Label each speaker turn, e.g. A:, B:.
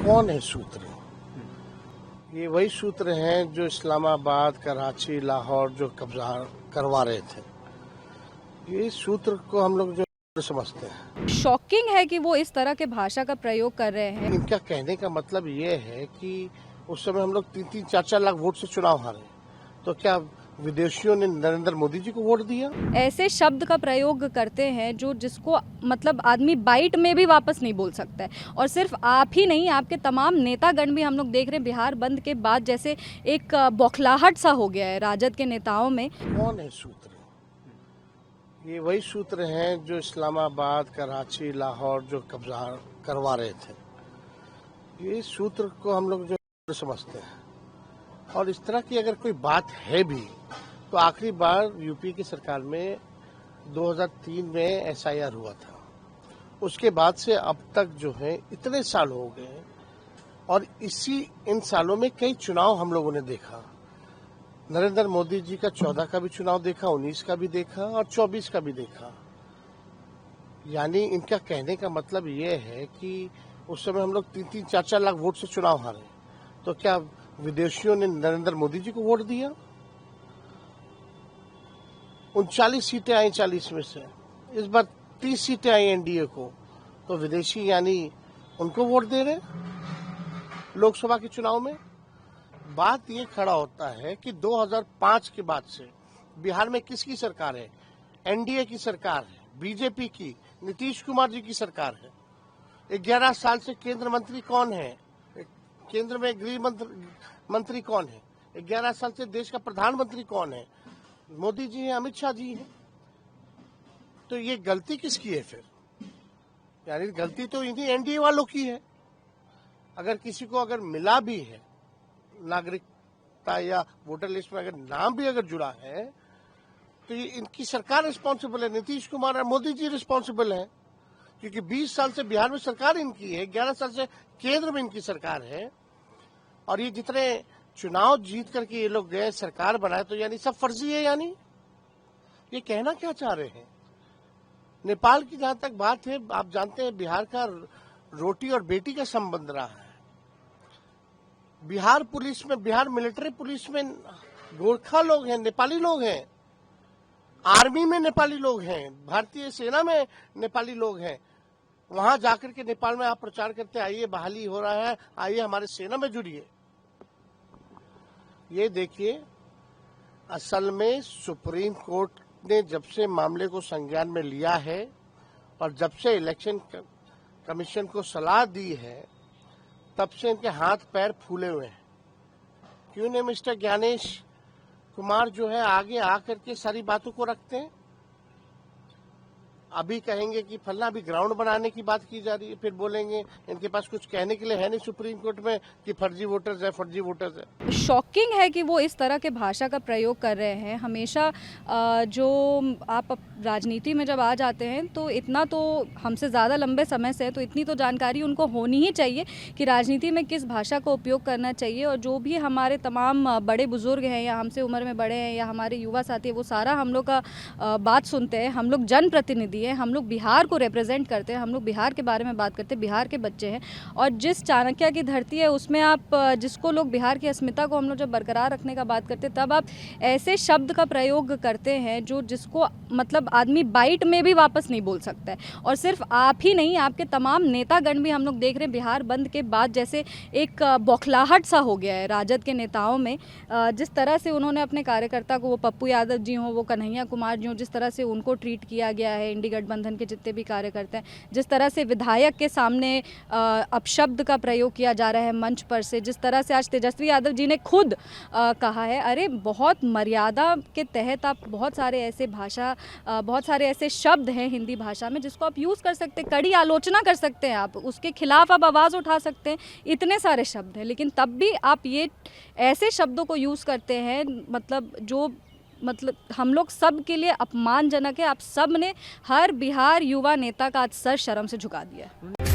A: कौन है सूत्र? ये वही सूत्र हैं जो इस्लामाबाद, कराची, लाहौर जो कब्जा करवा रहे थे। ये सूत्र को हम लोग जो समझते हैं।
B: शॉकिंग है कि वो इस तरह के भाषा का प्रयोग कर रहे हैं।
A: इनका कहने का मतलब ये है कि उस समय हम लोग 3-3, 4-4 लाख वोट से चुनाव हारे, तो क्या विदेशियों ने नरेंद्र मोदी जी को वोट दिया?
B: ऐसे शब्द का प्रयोग करते हैं जो जिसको मतलब आदमी बाइट में भी वापस नहीं बोल सकता है। और सिर्फ आप ही नहीं, आपके तमाम नेतागण भी हम लोग देख रहे हैं बिहार बंद के बाद जैसे एक बौखलाहट सा हो गया है राजद के नेताओं में।
A: कौन है सूत्र? ये वही सूत्र हैं जो इस्लामाबाद, कराची, लाहौर जो कब्जा करवा रहे थे। ये सूत्र को हम लोग जो समझते हैं। और इस तरह की अगर कोई बात है भी तो आखिरी बार यूपी की सरकार में 2003 में एसआईआर हुआ था। उसके बाद से अब तक जो है इतने साल हो गए और इन सालों में कई चुनाव हम लोगों ने देखा। नरेंद्र मोदी जी का 14 का भी चुनाव देखा, 19 का भी देखा और 24 का भी देखा। यानी इनका कहने का मतलब ये है कि उस समय हम लोग 3-3, 4-4 लाख वोट से चुनाव हारे, तो क्या विदेशियों ने नरेंद्र मोदी जी को वोट दिया? 39 सीटें आई 40 में से, इस बार 30 सीटें आई एनडीए को, तो विदेशी यानी उनको वोट दे रहे लोकसभा के चुनाव में। बात ये खड़ा होता है कि 2005 के बाद से बिहार में किसकी सरकार है? एनडीए की सरकार है, बीजेपी की, नीतीश कुमार जी की सरकार है। 11 साल से केंद्र मंत्री कौन है? केंद्र में गृह मंत्री कौन है? 11 साल से देश का प्रधानमंत्री कौन है? मोदी जी हैं, अमित शाह जी हैं। तो ये गलती किसकी है फिर? यानी गलती तो इन्हीं एनडीए वालों की है। अगर किसी को अगर मिला भी है नागरिकता या वोटर लिस्ट में अगर नाम भी अगर जुड़ा है तो ये इनकी सरकार रिस्पॉन्सिबल है, नीतीश कुमार और मोदी जी रिस्पॉन्सिबल है, क्योंकि 20 साल से बिहार में सरकार इनकी है, 11 साल से केंद्र में इनकी सरकार है। और ये जितने चुनाव जीत करके ये लोग गए, सरकार बनाए, तो यानी सब फर्जी है। यानी ये कहना क्या चाह रहे हैं? नेपाल की जहां तक बात है, आप जानते हैं बिहार का रोटी और बेटी का संबंध रहा है। बिहार पुलिस में, बिहार मिलिट्री पुलिस में गोरखा लोग हैं, नेपाली लोग हैं। आर्मी में नेपाली लोग हैं, भारतीय सेना में नेपाली लोग हैं। वहां जाकर के नेपाल में आप प्रचार करते आइए बहाली हो रहा है, आइए हमारे सेना में जुड़िए। ये देखिए, असल में सुप्रीम कोर्ट ने जब से मामले को संज्ञान में लिया है और जब से इलेक्शन कमीशन को सलाह दी है, तब से इनके हाथ पैर फूले हुए हैं। क्यों नहीं मिस्टर ज्ञानेश कुमार जो है आगे आकर के सारी बातों को रखते हैं? अभी कहेंगे कि फलना, अभी ग्राउंड बनाने की बात की जा रही है, फिर बोलेंगे इनके पास कुछ कहने के लिए है नहीं सुप्रीम कोर्ट में कि फर्जी वोटर्स है, फर्जी वोटर्स है।
B: शॉकिंग है कि वो इस तरह के भाषा का प्रयोग कर रहे हैं। हमेशा जो आप राजनीति में जब आ जाते हैं तो इतना तो हमसे ज़्यादा लंबे समय से है, तो इतनी तो जानकारी उनको होनी ही चाहिए कि राजनीति में किस भाषा का उपयोग करना चाहिए। और जो भी हमारे तमाम बड़े बुजुर्ग हैं या हमसे उम्र में बड़े हैं या हमारे युवा साथी हैं, वो सारा हम लोग का बात सुनते हैं। हम लोग जनप्रतिनिधि हैं, हम लोग बिहार को रिप्रेजेंट करते हैं, हम लोग बिहार के बारे में बात करते हैं, बिहार के बच्चे हैं। और जिस चाणक्य की धरती है उसमें आप जिसको लोग बिहार की अस्मिता को हम लोग जब बरकरार रखने का बात करते हैं, तब आप ऐसे शब्द का प्रयोग करते हैं जो जिसको मतलब आदमी बाइट में भी वापस नहीं बोल सकता है। और सिर्फ आप ही नहीं, आपके तमाम नेतागण भी हम लोग देख रहे हैं बिहार बंद के बाद जैसे एक बौखलाहट सा हो गया है राजद के नेताओं में। जिस तरह से उन्होंने अपने कार्यकर्ता को, वो पप्पू यादव जी हों, वो कन्हैया कुमार जी हों, जिस तरह से उनको ट्रीट किया गया है, इंडी गठबंधन के जितने भी कार्यकर्ता हैं, जिस तरह से विधायक के सामने अपशब्द का प्रयोग किया जा रहा है मंच पर से, जिस तरह से आज तेजस्वी यादव जी ने खुद कहा है, अरे बहुत मर्यादा के तहत आप बहुत सारे ऐसे शब्द हैं हिंदी भाषा में जिसको आप यूज़ कर सकते हैं, कड़ी आलोचना कर सकते हैं, आप उसके खिलाफ आप आवाज़ उठा सकते हैं। इतने सारे शब्द हैं, लेकिन तब भी आप ये ऐसे शब्दों को यूज़ करते हैं मतलब हम लोग सब के लिए अपमानजनक है। आप सब ने हर बिहार युवा नेता का आज सर शर्म से झुका दिया है।